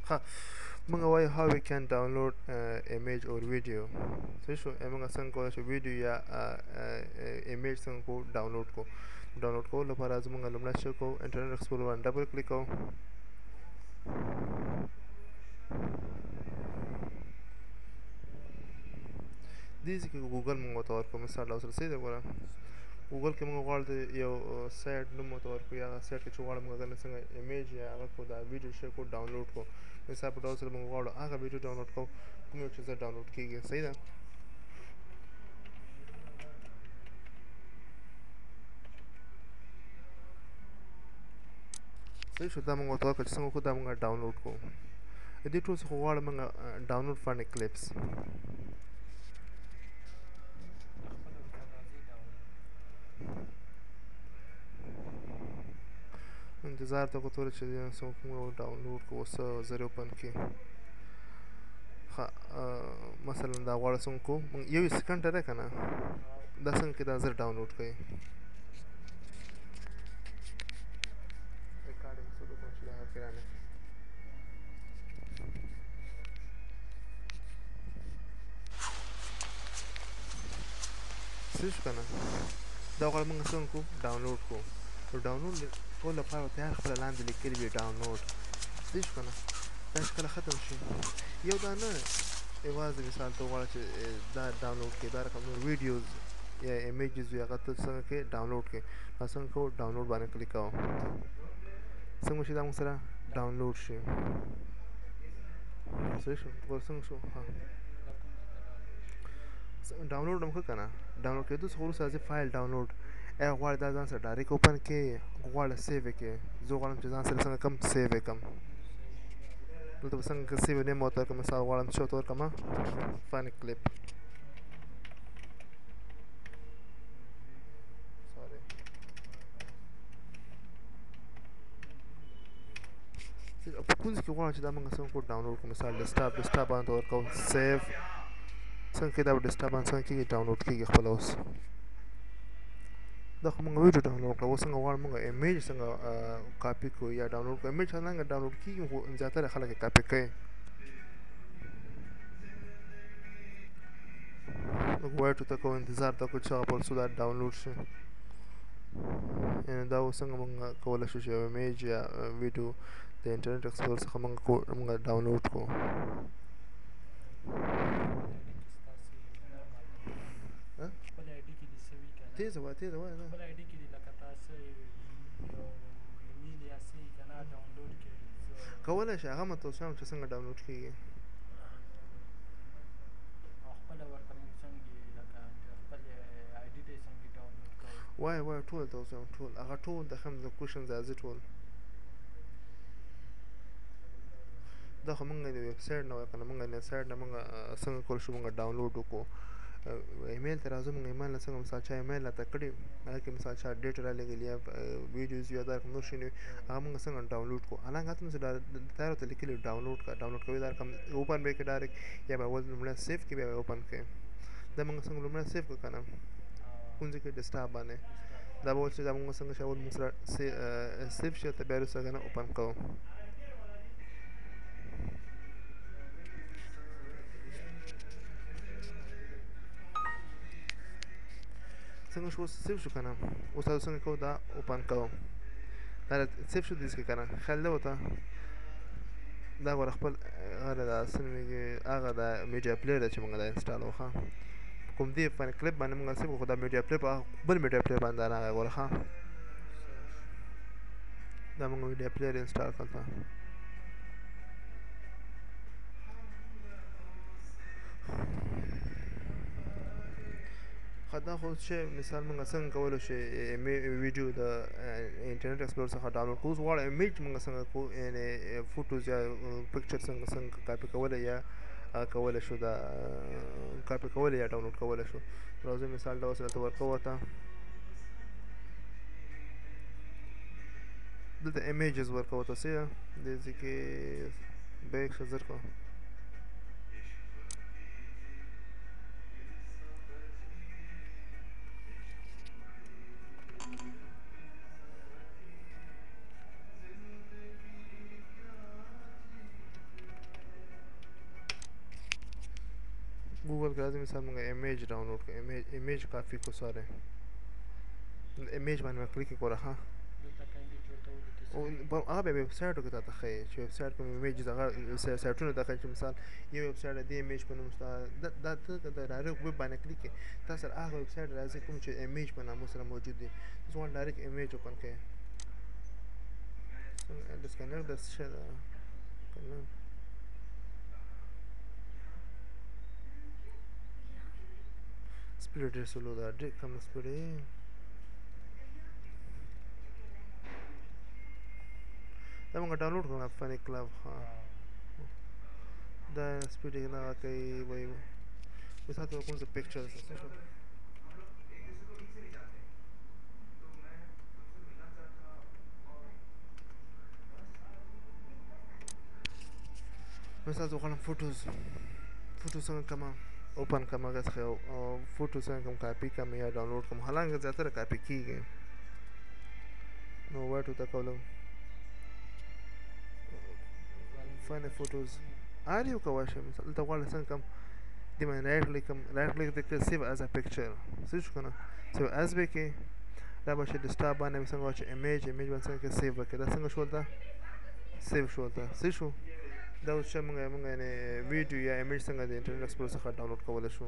ها موږ وایو how we can download image or video صحیح شو موږ څنګه کولی شو ویډیو یا ایمیج څنګه کو ډاونلوډ کولو لپاره زموږ لومړی څه کوو انټرنټ ایکسپلورر باندې ډبل کلیک کوو دې ځای کې ګوګل موږ ورته ورکړو مثال لاسرسی دی ګوره ګوګل کې موږ غواړو یو سایټ نوم ورته ورکړو یا هغه سایټ کې چې غواړو موږ هغه نه څنګه ایمیج یا هغه کو دا ویډیو شی کو ډاونلوډ کړو مثال په ډول سره موږ غواړو هغه ویډیو ډاونلوډ کړو کوم یو چې زه ډاونلوډ کېږي صحیح ده صحیح شو دا موږ ورته ورکړو چې څنګه وکړو دا موږ ډاونلوډ کړو د دې ټول څخه غواړو موږ ډاونلوډ فني کلیپس انتظار ته کوتوره چې څنګه موږ ډاونلوډ کوو اوس زر اوپن کې مثلا دا غواړو څنګه کوو یو سکند دی که نه دا څنګه کې دا زر ډاونلوډ کوي صحیح شو که نه دا غواړو موږ څنګه کوو ډاونلوډ کوو نو ډاونلوډ کولو لپاره ورته هغه خپله لاندې لیکلي وي ډاونلوډ صحیح شو که نه دا چې کله ختم شي یو دا نه یوازې مثال ته وغواړه چې دا ډاونلوډ کړي دا رقم نور ویډیوز یا ایمیجز وي هغه ته څنګه کې ډاونلوډ کړي دا څنګه کوو ډاونلوډ باندې کلیک کوو څنګه شي دا موږ سره ډاونلوډ شي صحیح شو ګوره څنګه شو ډاونلوډ هم ښه که نه ډاونلوډ کېدو څخه وروسته راځي فایل ډاونلوډ ایا غواړې دا ځان سره ډایرکټ اوپن کړې غواړې سیو یې کړې زه غواړم چې ځان سره څنګه کړم سیو یې کړم دلته به څنګه سیو نیم ورته ورکړم مثال غواړم چې ورته ورکړم فن کلیپ په کوم ځای کې غواړم چې دا موږ څنګه کوو ډاونلوډ کړو مثال ډیسکټاپ باندې ورکوو سیو څنګه کې دا په ډیسکټاپ باندې څنګه کېږي ډاونلوډ کېږي خپله اوس دا خو موږ ویډیو ډاونلوډ کړو اوس څنګه غواړو موږ ایمیج څنګه کاپي کړو یا ډاونلوډ کړو ایمیج څنګه ډاونلوډ کېږي خو زیاتره خلک یې کاپي کوي موږ وایټو ته کوو انتظار ته کوو چې هغه پر څو دا ډاونلوډ شي یعنې دا اوس څنګه موږ کولی شو چې یو ایمیج یا ویډیو د انټرنټ ایکسپلورر څخه موږ ډاونلوډ کړو تیزه وایه تیزه وایه کولی شي هغه مته اوس وایم چې څنګه ډاونلوډ کېږي وایه ټول ته اوس وایم ټول هغه ټول د خم د کوشن راځي ټول دا خو موږ د ویب سایټ نه وایو که نه موږ د سایټ نه موږ څنګه کولی شو موږ ډاونلوډ وکړو ایمیل ته راځو موږ ایمیل نه څنګه مثال چا ایمیل راته کړي هغه کې مثال چا ډیټ رالېږلي یا ویډیوز یا دا رقم نور شیان وي هغه موږ څنګه ډاونلوډ کړو حالانکه هلته نو دا راته لیکلي ډاونلوډ کړه ډاونلوډ کوي دا رقم اوپن به یې کړې ډایرکټ یا به اول لومړی سیف کړي بیا به اوپن کړي دا موږ څنګه لومړی سیف کړو که نه کوم ځای کې ډیسکټاپ باندې دا به چې دا موږ څنګه چې اول موږ سره سیف شي هلته بیا وروسته که نه اوپن کوو څنګه شو اوس سیف شو که نه اوس تاسو څنګه کوو دا اوپن کوو دا سیف شو دې کې که نه خیال دی ورته دا ګوره خپل هغه دا څه نومېږي هغه دا میډیا پلیر دی چې موږ دا انسټال وو ښه کوم دې فن کلیپ باندې موږ سیف کړو خو دا میډیا پلیر په بل میډیا پلیر باندې راغی ګوره ښه دا موږ میډیا پلیر انسټال کړ ته دا خو چې مثال موږ څنګه کولی شو ویډیو د انټرنټ ایکسپلورر څخه ډاونلوډ کوو اوس غواړو ایمیج موږ څنګه کوو یعنې فوټوز یا پکچر څنګه کاپي کولی یا کولی شو دا کاپي کولی یا ډاونلوډ کولی شو راځو مثال ډول سره ته ورکوو ورته دلته ایمیجز ورکوو ته څه دې ځای کې بیک شه زر کړو गूगल کې راځي مثال موږ ایمیج ډاونلوډ کړو ایمیج کافي کو سره ایمیج باندې کلیک وکړه ها او هغه ویب سایټو کې تاسو ښه چې ویب سایټ کوم ایمیج هغه سایټونه د چې مثال یو ویب سایټ دی ایمیج په نوم دا د ډایرکټ ویب باندې کلیک تاسو هغه ویب سایټ راځي کوم چې ایمیج په نامه سره موجود دی تاسو ول ډایرکټ ایمیج اوپن کړئ ډسکنیکټ د څه ده کنه سپیډ ډېر سلو ده ډېر کم سپیډ دی دا موږ ډاونلوډ کړو فن کلب ها دا سپیډ نه کوي وای مثلا تو کوم څه پکچرز مثلا تو غواړم فوټو څنګه کما اوپن کما غسخه او فوټو څنګه کوم کاپی کم یا ډاونلوډ کوم حالانکه زیاتره کاپی کیږي نو ورته تا کولم فاین فوټوز اریو کوه شه مثلا ته غواړې څنګه کم دی باندې رائټ کلیک د سیو از ا پکچر څه شو کنه سیو از به کې دا به چې ډیسکټاپ باندې څنګه چې ایمیج باندې څنګه سیو وکړه دا څنګه شول دا سیو شول دا څه شو دا اوس چې موږ نه ویډیو یا ایمیج څنګه د انټرنیټ ایکسپلور څخه ډاونلوډ کولای شو